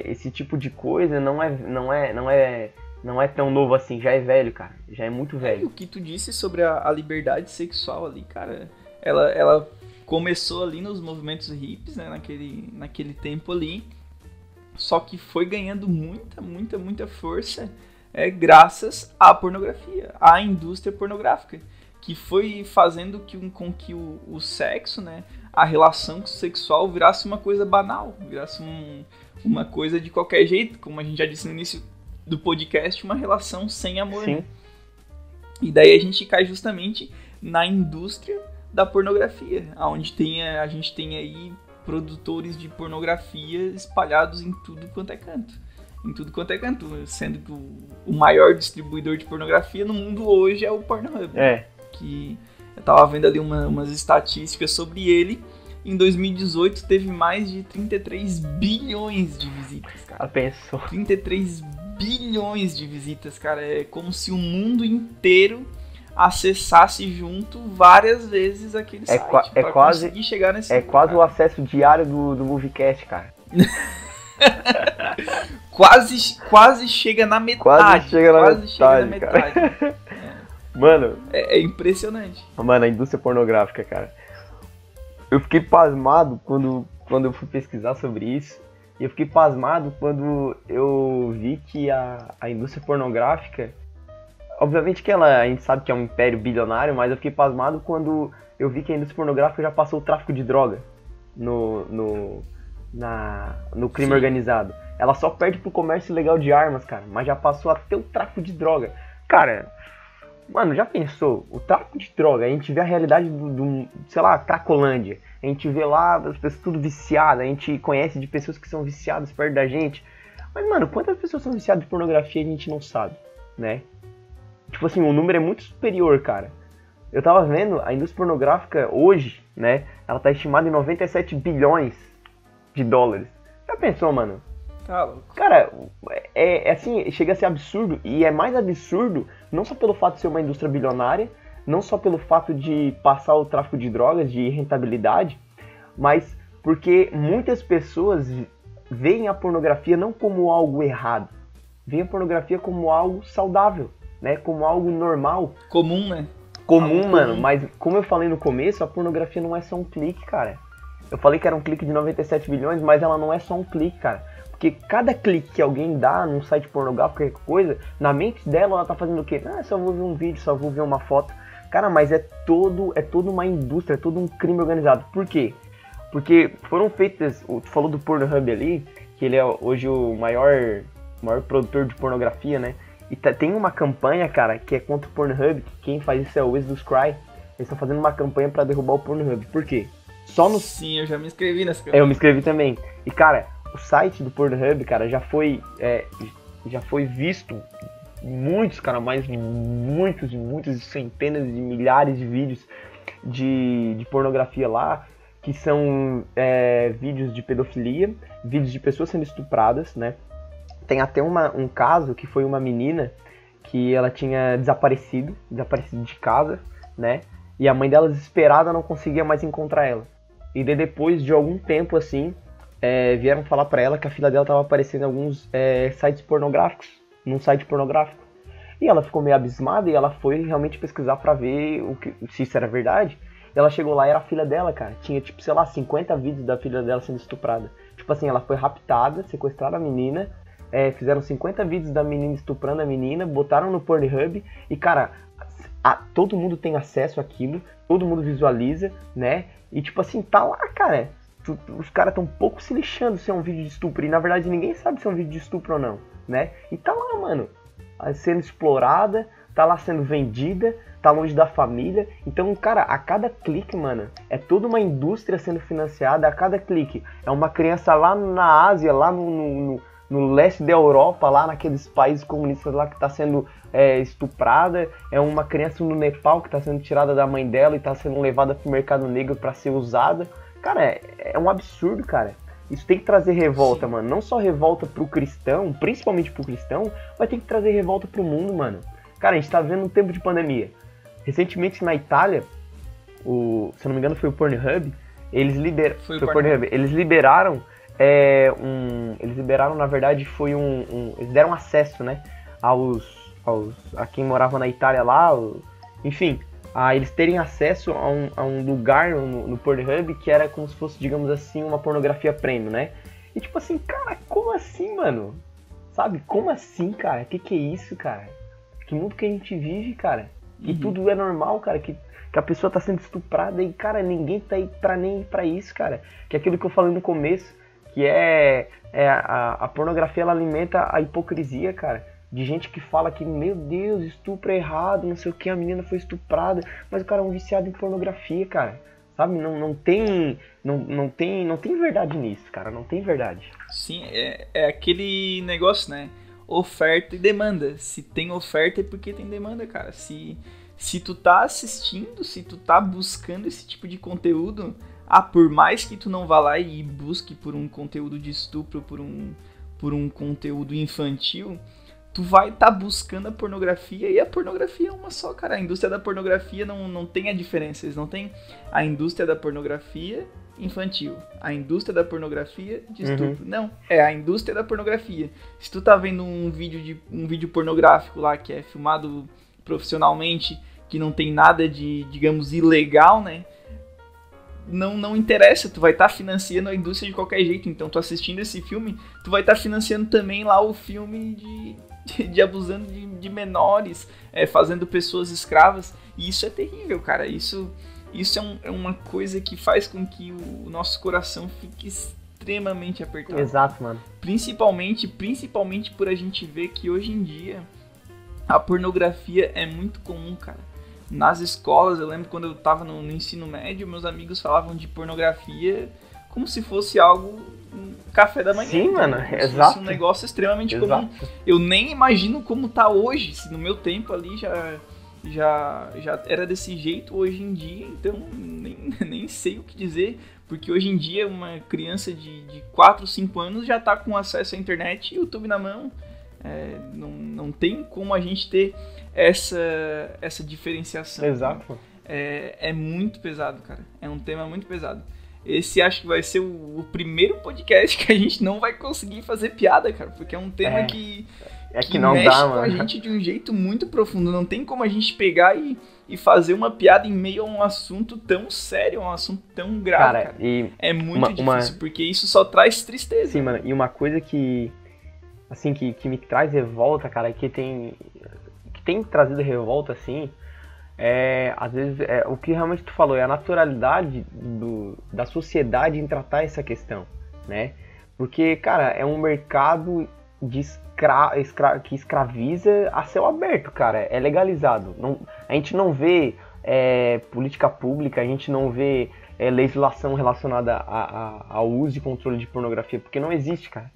esse tipo de coisa não é tão novo assim, já é velho, cara, já é muito velho. O que tu disse sobre a liberdade sexual ali, cara, ela começou ali nos movimentos hippies, né, naquele tempo ali, só que foi ganhando muita força graças à pornografia, à indústria pornográfica, que foi fazendo com que o sexo, né, a relação sexual virasse uma coisa banal, virasse uma coisa de qualquer jeito, como a gente já disse no início do podcast, uma relação sem amor. Sim. Né? E daí a gente cai justamente na indústria da pornografia, onde a gente tem aí produtores de pornografia espalhados em tudo quanto é canto. Em tudo quanto é canto, sendo que o maior distribuidor de pornografia no mundo hoje é o Pornhub. Que eu tava vendo ali umas estatísticas sobre ele. Em 2018 teve mais de 33 bilhões de visitas, cara. Pensou. 33 bilhões de visitas, cara. É como se o mundo inteiro acessasse junto várias vezes aquele site pra conseguir chegar nesse lugar, quase o acesso diário do Moviecast, cara. quase chega na metade. Quase chega na metade. Mano, é impressionante. Mano, a indústria pornográfica, cara. Eu fiquei pasmado quando eu fui pesquisar sobre isso. E eu fiquei pasmado quando eu vi que a indústria pornográfica, obviamente que a gente sabe que é um império bilionário, mas eu fiquei pasmado quando eu vi que a indústria pornográfica já passou o tráfico de droga no crime organizado. Ela só perde pro comércio ilegal de armas, cara, mas já passou até o tráfico de droga. Cara, mano, já pensou? O tráfico de droga, a gente vê a realidade sei lá, Cracolândia. A gente vê lá as pessoas tudo viciadas, a gente conhece de pessoas que são viciadas perto da gente. Mas, mano, quantas pessoas são viciadas de pornografia a gente não sabe, né? Tipo assim, o número é muito superior, cara. Eu tava vendo, a indústria pornográfica hoje, né, ela tá estimada em 97 bilhões de dólares. Já pensou, mano? Tá louco. Cara, assim, chega a ser absurdo. E é mais absurdo, não só pelo fato de ser uma indústria bilionária, não só pelo fato de passar o tráfico de drogas, de rentabilidade, mas porque muitas pessoas veem a pornografia não como algo errado, veem a pornografia como algo saudável, né? Como algo normal. Comum, né? Comum, mano. Mas como eu falei no começo, a pornografia não é só um clique, cara. Eu falei que era um clique de 97 bilhões, mas ela não é só um clique, cara. Porque cada clique que alguém dá num site pornográfico, qualquer coisa, na mente dela ela tá fazendo o quê? Só vou ver um vídeo, só vou ver uma foto. Cara, mas é toda uma indústria, é todo um crime organizado. Por quê? Porque foram feitas, tu falou do Pornhub ali, que ele é hoje o maior produtor de pornografia, né? E tem uma campanha, cara, que é contra o Pornhub, que quem faz isso é o Exodus Cry. Eles estão fazendo uma campanha pra derrubar o Pornhub. Por quê? Sim, eu já me inscrevi nessa campanha. Eu me inscrevi também. E, cara, o site do Pornhub, cara, já foi visto muitos, cara, mas muitos, centenas de milhares de vídeos de pornografia lá, que são vídeos de pedofilia, vídeos de pessoas sendo estupradas, né? Tem até um caso que foi uma menina que ela tinha desaparecido de casa, né? E a mãe dela, desesperada, não conseguia mais encontrar ela. E daí, depois de algum tempo, assim, vieram falar pra ela que a filha dela tava aparecendo em alguns sites pornográficos, num site pornográfico. E ela ficou meio abismada e ela foi realmente pesquisar pra ver se isso era verdade. ela chegou lá e era a filha dela, cara. Tinha, tipo, sei lá, 50 vídeos da filha dela sendo estuprada. Tipo assim, ela foi raptada, sequestraram a menina, fizeram 50 vídeos da menina estuprando a menina, botaram no Pornhub e, cara, todo mundo tem acesso àquilo, todo mundo visualiza, né? E, tipo assim, tá lá, cara. Os caras tão um pouco se lixando se é um vídeo de estupro. E, na verdade, ninguém sabe se é um vídeo de estupro ou não, né? E tá lá, mano, sendo explorada, tá lá sendo vendida, tá longe da família. Então, cara, a cada clique, mano, é toda uma indústria sendo financiada. A cada clique é uma criança lá na Ásia, lá no leste da Europa, lá naqueles países comunistas lá que tá sendo estuprada. É uma criança no Nepal que tá sendo tirada da mãe dela e tá sendo levada pro mercado negro pra ser usada. Cara, é um absurdo, cara. Isso tem que trazer revolta, mano. Não só revolta pro cristão, principalmente pro cristão, mas tem que trazer revolta pro mundo, mano. Cara, a gente tá vendo um tempo de pandemia. Recentemente na Itália, se eu não me engano foi o Pornhub, eles liberaram eles liberaram, na verdade, eles deram acesso, né, a quem morava na Itália lá, enfim, a eles terem acesso a um lugar no Pornhub que era como se fosse, digamos assim, uma pornografia premium, né? E tipo assim, cara, como assim, mano? Sabe? Como assim, cara? Que é isso, cara? Que mundo que a gente vive, cara? Que tudo é normal, cara, que a pessoa tá sendo estuprada e, cara, ninguém tá aí nem pra isso, cara. Que é aquilo que eu falei no começo, que a pornografia, ela alimenta a hipocrisia, cara. De gente que fala que, meu Deus, estupro é errado, não sei o que, a menina foi estuprada, mas o cara é um viciado em pornografia, cara. Sabe? Não tem verdade nisso, cara, não tem verdade. Sim, é aquele negócio, né? Oferta e demanda. Se tem oferta é porque tem demanda, cara. Se tu tá assistindo, se tu tá buscando esse tipo de conteúdo, por mais que tu não vá lá e busque por um conteúdo de estupro, por um conteúdo infantil, tu vai estar buscando a pornografia, e a pornografia é uma só, cara. A indústria da pornografia não tem a diferença. Eles não tem a indústria da pornografia infantil, a indústria da pornografia de estupro. Não, é a indústria da pornografia. Se tu tá vendo um vídeo pornográfico lá que é filmado profissionalmente, que não tem nada de, digamos, ilegal, né? Não interessa, tu vai estar financiando a indústria de qualquer jeito. Então, tu assistindo esse filme, tu vai estar financiando também lá o filme de abusando de menores, fazendo pessoas escravas. E isso é terrível, cara. Isso é uma coisa que faz com que o nosso coração fique extremamente apertado. Exato, mano. Principalmente por a gente ver que hoje em dia a pornografia é muito comum, cara. Nas escolas, eu lembro quando eu tava no ensino médio, meus amigos falavam de pornografia como se fosse algo, um café da manhã. Sim, mano, exato. Fosse um negócio extremamente comum. Eu nem imagino como tá hoje, se no meu tempo ali já era desse jeito hoje em dia, então nem sei o que dizer, porque hoje em dia uma criança de 4, 5 anos já tá com acesso à internet e YouTube na mão. Não tem como a gente ter essa diferenciação. Exato. É muito pesado, cara. É um tema muito pesado. Esse acho que vai ser o primeiro podcast que a gente não vai conseguir fazer piada, cara, porque é um tema que não mexe dá, com a gente de um jeito muito profundo. Não tem como a gente pegar e fazer uma piada em meio a um assunto tão sério, um assunto tão grave, cara. É muito difícil, porque isso só traz tristeza. Sim, mano, e uma coisa que me traz revolta, cara, que tem trazido revolta, assim, às vezes, o que realmente tu falou, é a naturalidade da sociedade em tratar essa questão, né? Porque, cara, é um mercado que escraviza a céu aberto, cara, é legalizado. A gente não vê política pública, a gente não vê legislação relacionada ao uso e controle de pornografia, porque não existe, cara.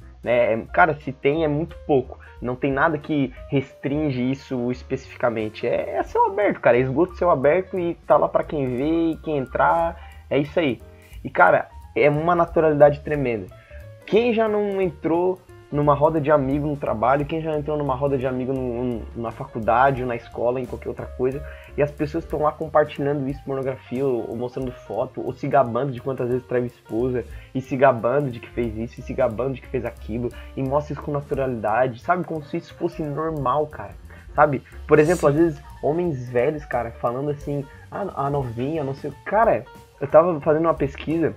Cara, se tem, é muito pouco. Não tem nada que restringe isso especificamente. É céu aberto, cara. É esgoto céu aberto e tá lá pra quem vê e quem entrar. É isso aí. E, cara, é uma naturalidade tremenda. Quem já não entrou numa roda de amigo no trabalho, quem já entrou numa roda de amigo na faculdade, ou na escola, em qualquer outra coisa, e as pessoas estão lá compartilhando isso, pornografia, ou mostrando foto, ou se gabando de quantas vezes traiu esposa, e se gabando de que fez isso, e se gabando de que fez aquilo, e mostra isso com naturalidade, sabe? Como se isso fosse normal, cara. sabe? Por exemplo, Sim. às vezes, homens velhos, cara, falando assim, a novinha, não sei o... Cara, eu tava fazendo uma pesquisa,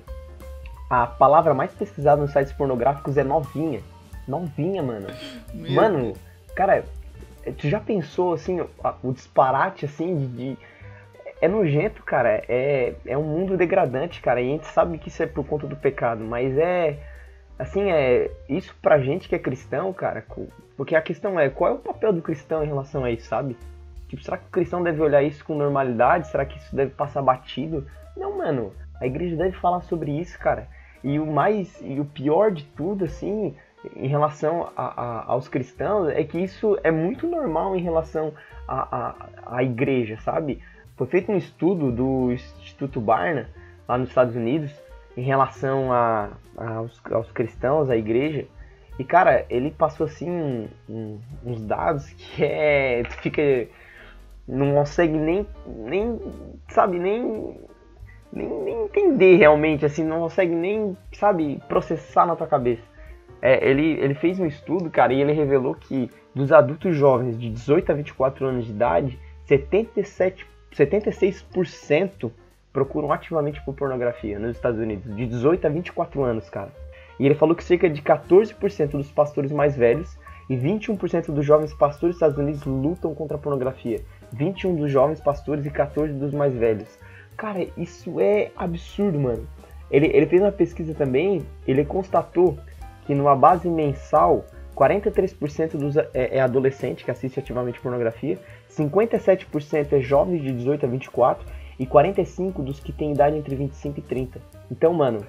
a palavra mais pesquisada nos sites pornográficos é novinha. Novinha, mano. Mano, cara, tu já pensou, assim, o disparate, assim, é nojento, cara. É um mundo degradante, cara. E a gente sabe que isso é por conta do pecado, mas assim, isso pra gente que é cristão, cara. Porque a questão é, qual é o papel do cristão em relação a isso, sabe? Tipo, será que o cristão deve olhar isso com normalidade? Será que isso deve passar batido? Não, mano. A igreja deve falar sobre isso, cara. E o pior de tudo, assim, em relação aos cristãos, é que isso é muito normal em relação à igreja, sabe? Foi feito um estudo do Instituto Barna, lá nos Estados Unidos, em relação aos cristãos, à igreja. E, cara, ele passou, assim, uns dados que tu fica... Não consegue nem sabe, nem entender realmente, assim, não consegue nem, sabe, processar na tua cabeça. Ele fez um estudo, cara, e ele revelou que dos adultos jovens de 18 a 24 anos de idade, 76% procuram ativamente por pornografia nos Estados Unidos, de 18 a 24 anos, cara. E ele falou que cerca de 14% dos pastores mais velhos e 21% dos jovens pastores dos Estados Unidos lutam contra a pornografia. 21 dos jovens pastores e 14 dos mais velhos. Cara, isso é absurdo, mano. Ele fez uma pesquisa também, ele constatou que numa base mensal, 43% é adolescente que assiste ativamente pornografia, 57% é jovens de 18 a 24 e 45% dos que têm idade entre 25 e 30. Então, mano,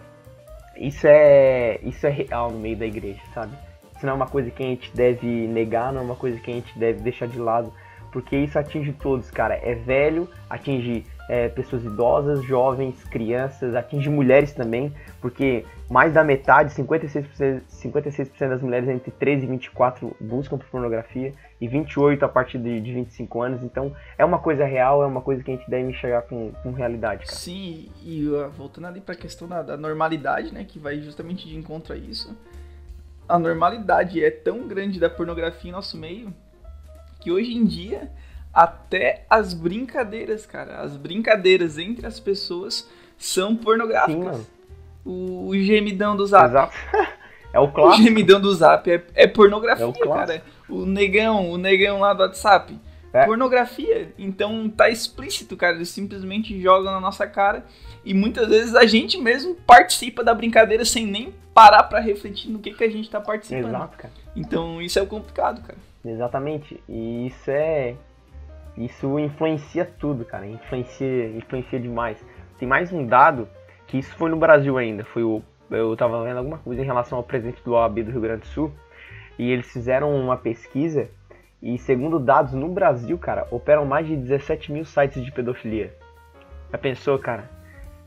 isso é real no meio da igreja, sabe? Isso não é uma coisa que a gente deve negar, não é uma coisa que a gente deve deixar de lado, porque isso atinge todos, cara. É velho, atinge pessoas idosas, jovens, crianças, atinge mulheres também, porque mais da metade, 56% das mulheres entre 13 e 24 buscam por pornografia, e 28% a partir de 25 anos. Então é uma coisa real, é uma coisa que a gente deve enxergar com realidade, cara. Sim, e voltando ali pra questão da normalidade, né, que vai justamente de encontro a isso, a normalidade é tão grande da pornografia em nosso meio, que hoje em dia até as brincadeiras, cara, as brincadeiras entre as pessoas são pornográficas. Sim, mano. O gemidão do Zap. Exato. É o clássico. O gemidão do Zap é pornografia, cara. O negão lá do WhatsApp. Pornografia. Então tá explícito, cara. Eles simplesmente jogam na nossa cara. E muitas vezes a gente mesmo participa da brincadeira sem nem parar pra refletir no que a gente tá participando. Exato, cara. Então isso é o complicado, cara. Exatamente. E isso influencia tudo, cara. Influencia demais. Tem mais um dado, que isso foi no Brasil ainda. Eu tava vendo alguma coisa em relação ao presidente do OAB do Rio Grande do Sul. E eles fizeram uma pesquisa. E segundo dados, no Brasil, cara, operam mais de 17 mil sites de pedofilia. Já pensou, cara?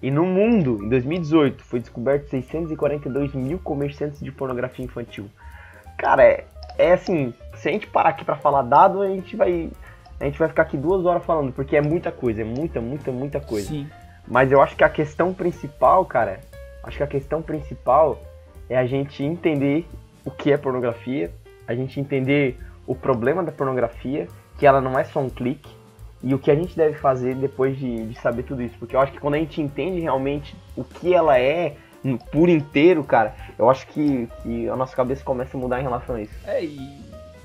E no mundo, em 2018, foi descoberto 642 mil comerciantes de pornografia infantil. Cara, assim, se a gente parar aqui pra falar dado, a gente vai ficar aqui 2 horas falando, porque é muita coisa, é muita coisa. Sim. Mas eu acho que a questão principal, cara, é a gente entender o que é pornografia, a gente entender o problema da pornografia, que ela não é só um clique, e o que a gente deve fazer depois de saber tudo isso. Porque eu acho que quando a gente entende realmente o que ela é, por inteiro, cara, eu acho que a nossa cabeça começa a mudar em relação a isso.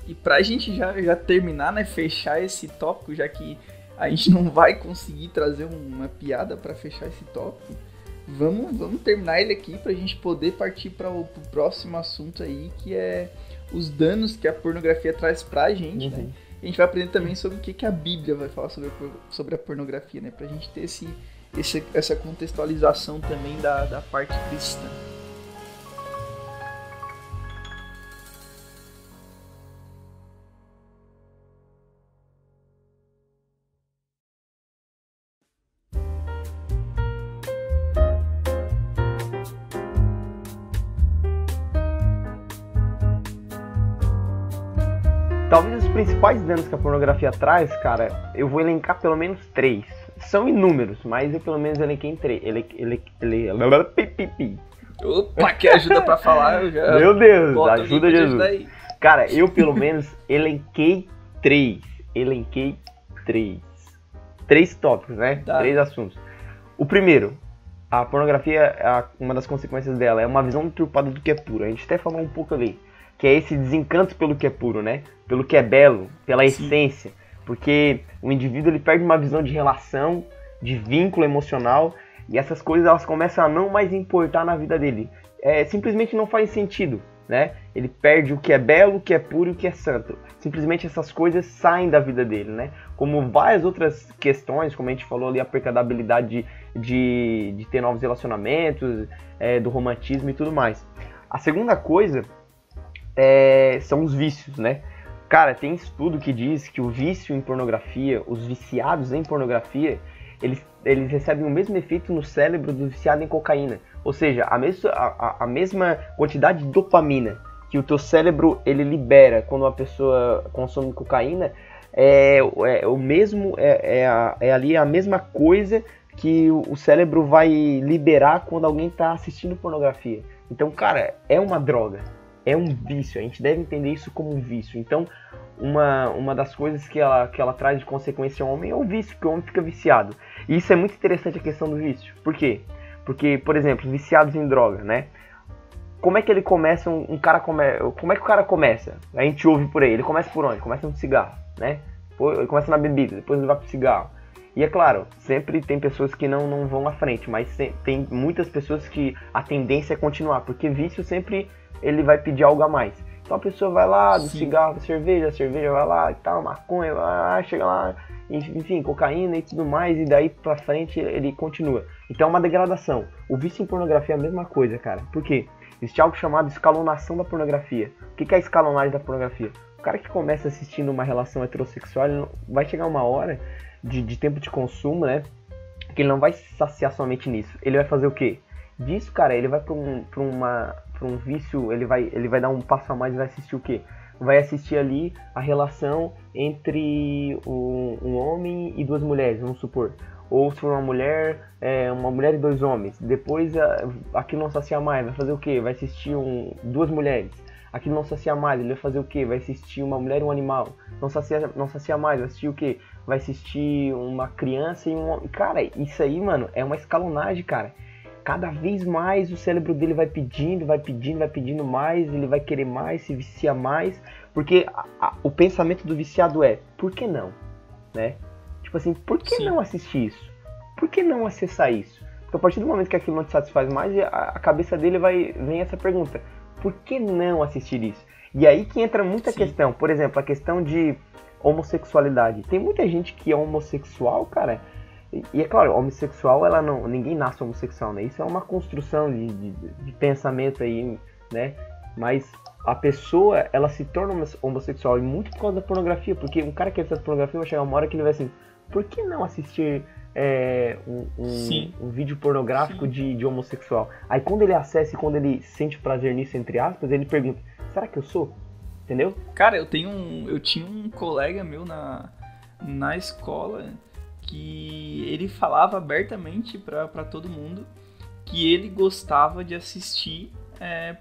E pra gente já terminar, né, fechar esse tópico, já que a gente não vai conseguir trazer uma piada pra fechar esse tópico, vamos terminar ele aqui pra gente poder partir pro próximo assunto aí, que é os danos que a pornografia traz pra gente, né? E a gente vai aprender também sobre o que a Bíblia vai falar sobre a pornografia, né? Pra gente ter essa contextualização também da parte cristã. Talvez os principais danos que a pornografia traz, cara, eu vou elencar pelo menos 3. São inúmeros, mas eu pelo menos elenquei em 3. Opa, que ajuda pra falar, eu já... Meu Deus, ajuda Jesus. Cara, eu pelo menos elenquei 3. elenquei três tópicos, né? Tá. 3 assuntos. O primeiro, a pornografia, uma das consequências dela é uma visão deturpada do que é puro. A gente até falou um pouco ali, que é esse desencanto pelo que é puro, né? Pelo que é belo, pela essência. Porque o indivíduo ele perde uma visão de relação, de vínculo emocional, e essas coisas elas começam a não mais importar na vida dele. Simplesmente não faz sentido, né? Ele perde o que é belo, o que é puro e o que é santo. Simplesmente essas coisas saem da vida dele, né? Como várias outras questões, como a gente falou ali, a perca da habilidade de ter novos relacionamentos, do romantismo e tudo mais. A segunda coisa são os vícios, né? Cara, tem estudo que diz que o vício em pornografia, os viciados em pornografia, eles recebem o mesmo efeito no cérebro do viciado em cocaína. Ou seja, a mesma quantidade de dopamina que o teu cérebro ele libera quando uma pessoa consome cocaína ali a mesma coisa que o cérebro vai liberar quando alguém está assistindo pornografia. Então, cara, é uma droga, é um vício. A gente deve entender isso como um vício. Então, uma das coisas que ela traz de consequência ao homem é o vício, porque o homem fica viciado. E isso é muito interessante, a questão do vício. Por quê? Porque, por exemplo, viciados em droga, né? Como é que ele começa, como é que o cara começa? A gente ouve por aí, ele começa por onde? Começa no cigarro, né? Ele começa na bebida, depois ele vai pro cigarro. E é claro, sempre tem pessoas que não vão à frente, mas tem muitas pessoas que a tendência é continuar, porque vício sempre ele vai pedir algo a mais. Então a pessoa vai lá, do cigarro, cerveja vai lá e tal, maconha, vai lá, chega lá, enfim, cocaína e tudo mais, e daí pra frente ele continua. Então é uma degradação. O vício em pornografia é a mesma coisa, cara. Por quê? Existe algo chamado escalonação da pornografia. O que é a escalonagem da pornografia? O cara que começa assistindo uma relação heterossexual, ele vai chegar uma hora de tempo de consumo, né? Que ele não vai saciar somente nisso. Ele vai fazer o quê? Disso, cara, ele vai pra um vício, ele vai dar um passo a mais e vai assistir o quê? Vai assistir ali a relação entre um homem e 2 mulheres, vamos supor. Ou se for uma mulher e 2 homens. Depois aquilo não sacia mais, vai fazer o quê? Vai assistir 2 mulheres. Aquilo não sacia mais, ele vai fazer o quê? Vai assistir uma mulher e um animal. Não sacia mais, vai assistir o quê? Vai assistir uma criança e um homem. Cara, isso aí, mano, é uma escalonagem, cara. Cada vez mais o cérebro dele vai pedindo mais, ele vai querer mais, se vicia mais. Porque o pensamento do viciado por que não? Né? Tipo assim, por que não assistir isso? Por que não acessar isso? Porque a partir do momento que aquilo não te satisfaz mais, a cabeça dele vem essa pergunta: por que não assistir isso? E aí que entra muita questão. Por exemplo, a questão de homossexualidade. Tem muita gente que é homossexual, cara. E é claro, homossexual, ninguém nasce homossexual, né? Isso é uma construção de pensamento aí, né? Mas a pessoa, ela se torna homossexual, e muito por causa da pornografia. Porque um cara que acessa pornografia vai chegar uma hora que ele vai assim: por que não assistir um vídeo pornográfico de homossexual? Aí quando ele acessa e quando ele sente prazer nisso, entre aspas, ele pergunta: será que eu sou? Entendeu? Cara, eu tinha um colega meu na escola que ele falava abertamente pra todo mundo que ele gostava de assistir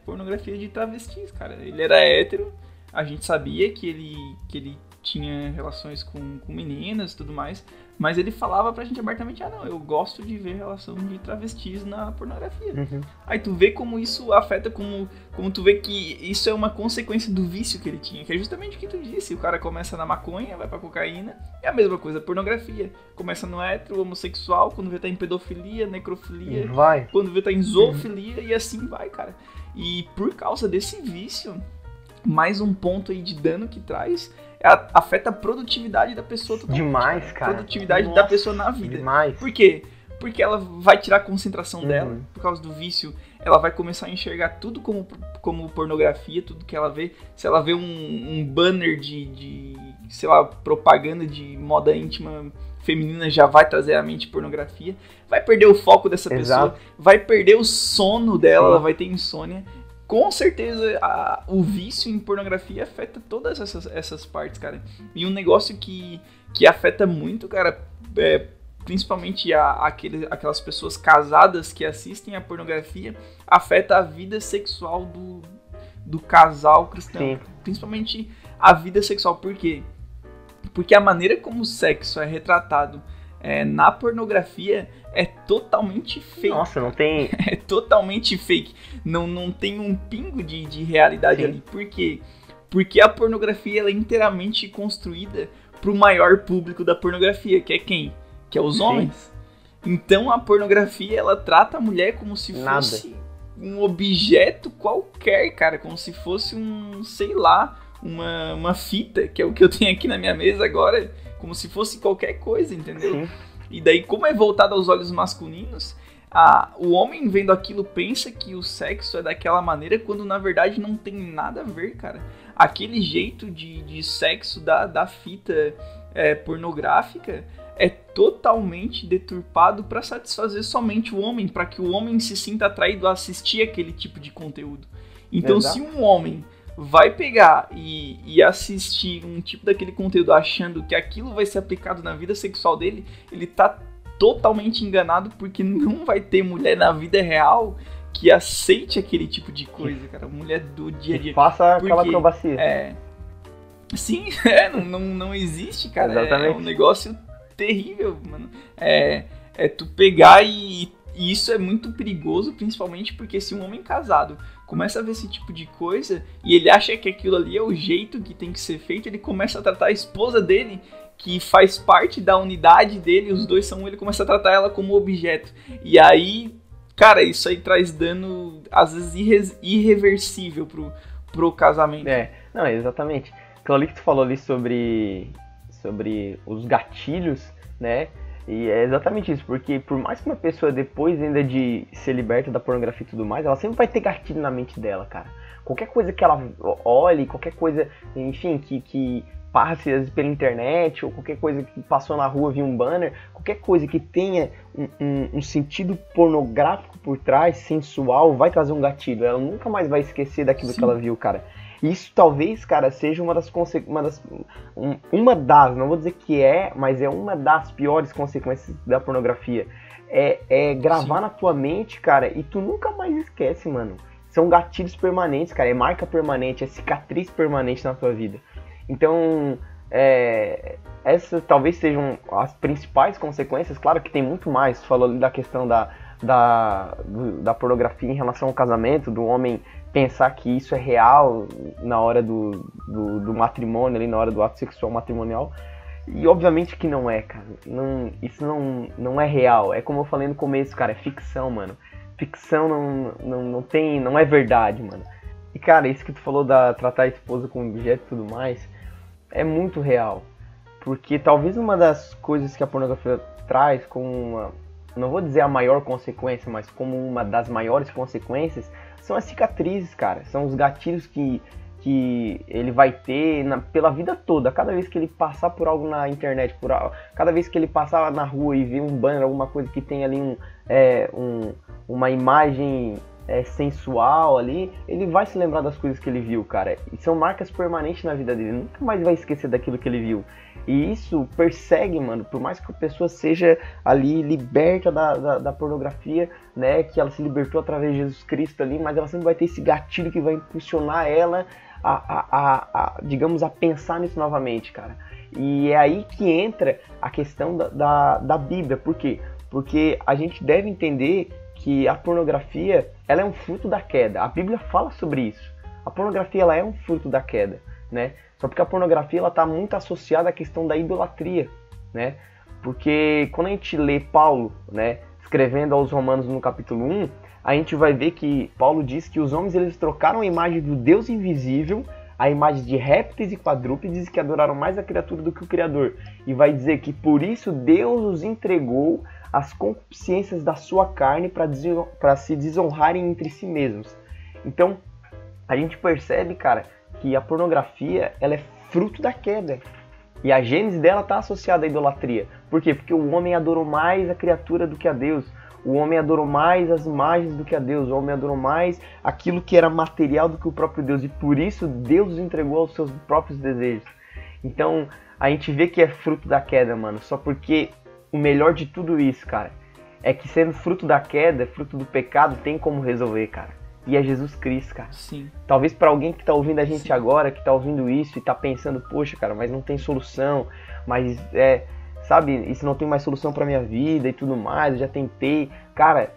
pornografia de travestis, cara. Ele era hétero, a gente sabia que ele tinha relações com meninas e tudo mais, mas ele falava pra gente abertamente: não, eu gosto de ver relação de travestis na pornografia. Uhum. Aí tu vê como isso afeta, como tu vê que isso é uma consequência do vício que ele tinha, que é justamente o que tu disse: o cara começa na maconha, vai pra cocaína, é a mesma coisa, pornografia. Começa no hétero, homossexual, quando vê tá em pedofilia, necrofilia, quando vê tá em zoofilia, e assim vai, cara. E por causa desse vício, mais um ponto aí de dano que traz, afeta a produtividade da pessoa totalmente. Demais, cara. Produtividade da pessoa na vida. Demais. Por quê? Porque ela vai tirar a concentração dela, por causa do vício. Ela vai começar a enxergar tudo como pornografia, tudo que ela vê. Se ela vê um banner de sei lá, propaganda de moda íntima feminina, já vai trazer à mente pornografia. Vai perder o foco dessa pessoa, vai perder o sono dela, ela vai ter insônia. Com certeza, o vício em pornografia afeta todas essas partes, cara. E um negócio que afeta muito, cara, principalmente aquelas pessoas casadas que assistem a pornografia, afeta a vida sexual do casal cristão. Sim. Principalmente a vida sexual. Por quê? Porque a maneira como o sexo é retratado na pornografia é totalmente fake. Nossa, não tem... É totalmente fake. Não tem um pingo de realidade ali. Por quê? Porque a pornografia ela é inteiramente construída pro maior público da pornografia, que é quem? Que é os homens. Então a pornografia ela trata a mulher como se fosse um objeto qualquer, cara. Como se fosse sei lá, uma fita, que é o que eu tenho aqui na minha mesa agora. Como se fosse qualquer coisa, entendeu? Sim. E daí, como é voltado aos olhos masculinos, o homem vendo aquilo pensa que o sexo é daquela maneira, quando na verdade não tem nada a ver, cara. Aquele jeito de sexo da fita pornográfica é totalmente deturpado para satisfazer somente o homem, para que o homem se sinta atraído a assistir aquele tipo de conteúdo. Então, se um homem vai pegar e assistir um tipo daquele conteúdo achando que aquilo vai ser aplicado na vida sexual dele, ele tá totalmente enganado, porque não vai ter mulher na vida real que aceite aquele tipo de coisa, cara. Mulher do dia a dia. Faça aquela acrobacia. Sim, não existe, cara. Exatamente. É um negócio terrível, mano. Tu pegar e isso é muito perigoso, principalmente porque se um homem casado começa a ver esse tipo de coisa e ele acha que aquilo ali é o jeito que tem que ser feito, ele começa a tratar a esposa dele, que faz parte da unidade dele, os dois são ele, começa a tratar ela como objeto. E aí, cara, isso aí traz dano, às vezes, irreversível pro casamento. Não, exatamente. Aquilo ali que tu falou ali sobre os gatilhos, né? E é exatamente isso, porque por mais que uma pessoa depois ainda de ser liberta da pornografia e tudo mais, ela sempre vai ter gatilho na mente dela, cara. Qualquer coisa que ela olhe, qualquer coisa, enfim, que passe às vezes pela internet, ou qualquer coisa que passou na rua, viu um banner, qualquer coisa que tenha um sentido pornográfico por trás, sensual, vai trazer um gatilho. Ela nunca mais vai esquecer daquilo que ela viu, cara. Isso talvez, cara, seja uma das, não vou dizer que mas é uma das piores consequências da pornografia. É gravar na tua mente, cara, e tu nunca mais esquece, mano. São gatilhos permanentes, cara, é marca permanente, é cicatriz permanente na tua vida. Então, essas talvez sejam as principais consequências. Claro que tem muito mais. Tu falou ali da questão da pornografia em relação ao casamento, do homem pensar que isso é real na hora do matrimônio, ali na hora do ato sexual matrimonial. E obviamente que não é, cara. Isso não é real. É como eu falei no começo, cara, é ficção, mano. Ficção não é verdade, mano. E, cara, isso que tu falou da tratar a esposa como objeto e tudo mais, é muito real. Porque talvez uma das coisas que a pornografia traz como não vou dizer a maior consequência, mas como uma das maiores consequências, são as cicatrizes, cara. São os gatilhos que ele vai ter pela vida toda. Cada vez que ele passar por algo na internet, cada vez que ele passar na rua e ver um banner, alguma coisa que tem ali uma imagem sensual ali, ele vai se lembrar das coisas que ele viu, cara. E são marcas permanentes na vida dele. Ele nunca mais vai esquecer daquilo que ele viu. E isso persegue, mano, por mais que a pessoa seja ali liberta da pornografia, né, que ela se libertou através de Jesus Cristo ali, mas ela sempre vai ter esse gatilho que vai impulsionar ela digamos, a pensar nisso novamente, cara. E é aí que entra a questão da Bíblia. Por quê? Porque a gente deve entender que a pornografia, ela é um fruto da queda. A Bíblia fala sobre isso. A pornografia, ela é um fruto da queda, né? Só porque a pornografia, ela está muito associada à questão da idolatria, né? Porque quando a gente lê Paulo, né, escrevendo aos Romanos no capítulo 1, a gente vai ver que Paulo diz que os homens, eles trocaram a imagem do Deus invisível, a imagem de répteis e quadrúpedes, e que adoraram mais a criatura do que o Criador. E vai dizer que por isso Deus os entregou as concupiscências da sua carne para se desonrarem entre si mesmos. Então, a gente percebe, cara, que a pornografia, ela é fruto da queda. E a gênese dela está associada à idolatria. Por quê? Porque o homem adorou mais a criatura do que a Deus. O homem adorou mais as imagens do que a Deus. O homem adorou mais aquilo que era material do que o próprio Deus. E por isso Deus os entregou aos seus próprios desejos. Então, a gente vê que é fruto da queda, mano. Só porque o melhor de tudo isso, cara, é que sendo fruto da queda, fruto do pecado, tem como resolver, cara. e é Jesus Cristo, cara. Sim. Talvez pra alguém que tá ouvindo a gente Sim. agora, que tá ouvindo isso e tá pensando, poxa, cara, mas não tem solução, mas sabe, isso não tem mais solução pra minha vida e tudo mais, eu já tentei. Cara,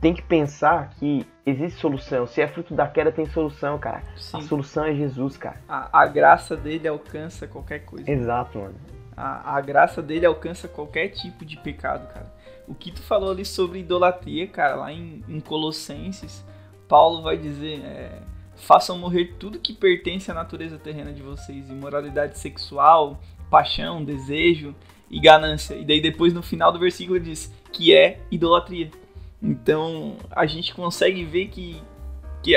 tem que pensar que existe solução. Se é fruto da queda, tem solução, cara. Sim. A solução é Jesus, cara. A graça dele alcança qualquer coisa. Exato, mano. A graça dele alcança qualquer tipo de pecado, cara. O que tu falou ali sobre idolatria, cara, lá em Colossenses, Paulo vai dizer, façam morrer tudo que pertence à natureza terrena de vocês, imoralidade sexual, paixão, desejo e ganância. E daí depois no final do versículo diz que é idolatria. Então a gente consegue ver que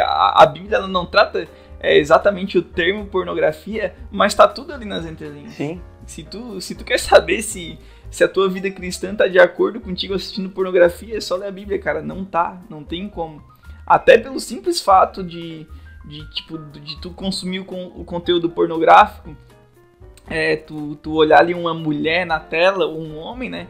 a Bíblia ela não trata exatamente o termo pornografia, mas tá tudo ali nas entrelinhas. Sim. Se tu quer saber se a tua vida cristã tá de acordo contigo assistindo pornografia, é só ler a Bíblia, cara. Não tem como. Até pelo simples fato de tu consumir o conteúdo pornográfico, tu olhar ali uma mulher na tela, ou um homem, né?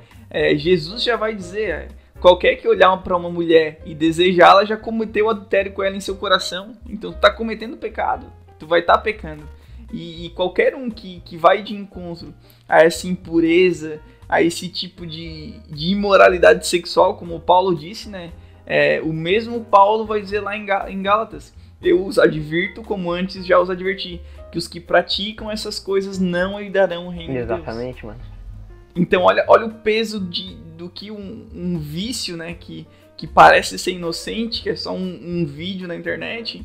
Jesus já vai dizer, qualquer que olhar para uma mulher e desejá-la já cometeu adultério com ela em seu coração. Então tu tá cometendo pecado, tu vai estar pecando. E qualquer um que vai de encontro a essa impureza, a esse tipo de imoralidade sexual, como o Paulo disse, né? O mesmo Paulo vai dizer lá em Gálatas, eu os advirto como antes já os adverti, que os que praticam essas coisas não herdarão o reino de Deus. Exatamente, mano. Então olha o peso do que um vício, né, que parece ser inocente, que é só um vídeo na internet,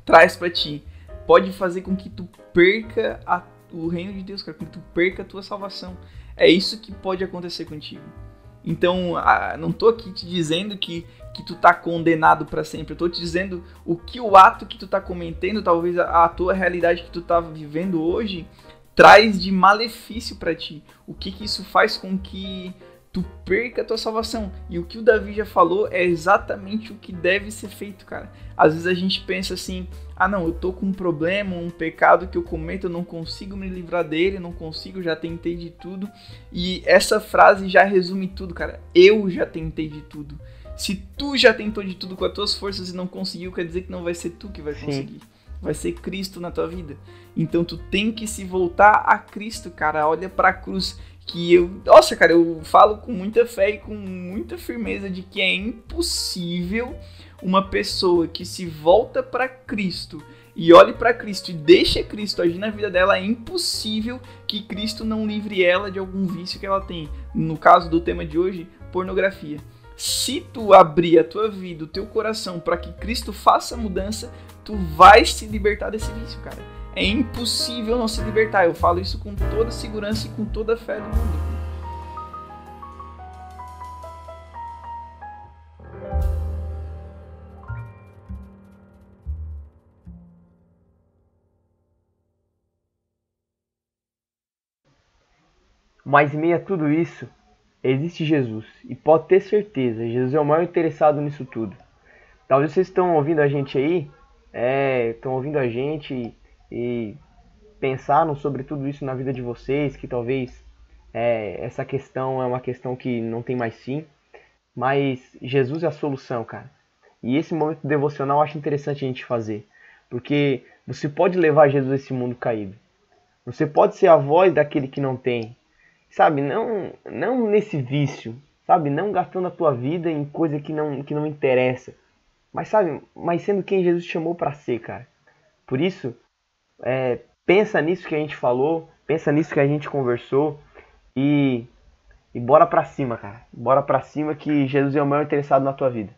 traz pra ti. Pode fazer com que tu perca o reino de Deus, cara, com que tu perca a tua salvação. É isso que pode acontecer contigo. Então, não tô aqui te dizendo que tu tá condenado para sempre. Eu tô te dizendo o ato que tu tá cometendo, talvez a tua realidade que tu tá vivendo hoje, traz de malefício para ti. O que isso faz com que tu perca a tua salvação. E o que o Davi já falou é exatamente o que deve ser feito, cara. Às vezes a gente pensa assim, não, eu tô com um problema, um pecado que eu cometo, eu não consigo me livrar dele, não consigo, já tentei de tudo. E essa frase já resume tudo, cara. Eu já tentei de tudo. Se tu já tentou de tudo com as tuas forças e não conseguiu, quer dizer que não vai ser tu que vai conseguir. Sim. Vai ser Cristo na tua vida. Então tu tem que se voltar a Cristo, cara. Olha pra cruz. Nossa, cara, eu falo com muita fé e com muita firmeza de que é impossível uma pessoa que se volta para Cristo e olhe para Cristo e deixa Cristo agir na vida dela, é impossível que Cristo não livre ela de algum vício que ela tem. No caso do tema de hoje, pornografia. Se tu abrir a tua vida, o teu coração para que Cristo faça a mudança, tu vai se libertar desse vício, cara. É impossível não se libertar. Eu falo isso com toda segurança e com toda a fé do mundo. Mas em meio a tudo isso, existe Jesus. E pode ter certeza, Jesus é o maior interessado nisso tudo. Talvez vocês estão ouvindo a gente aí, estão ouvindo a gente e pensaram sobre tudo isso na vida de vocês, que talvez essa questão é uma questão que não tem mais fim, mas Jesus é a solução, cara. E esse momento devocional eu acho interessante a gente fazer, porque você pode levar Jesus a esse mundo caído. Você pode ser a voz daquele que não tem, sabe? Não nesse vício, sabe? Não gastando a tua vida em coisa que não interessa, mas sabe? Mas sendo quem Jesus te chamou para ser, cara. Por isso, pensa nisso que a gente falou, pensa nisso que a gente conversou e bora pra cima, cara. Bora pra cima que Jesus é o maior interessado na tua vida.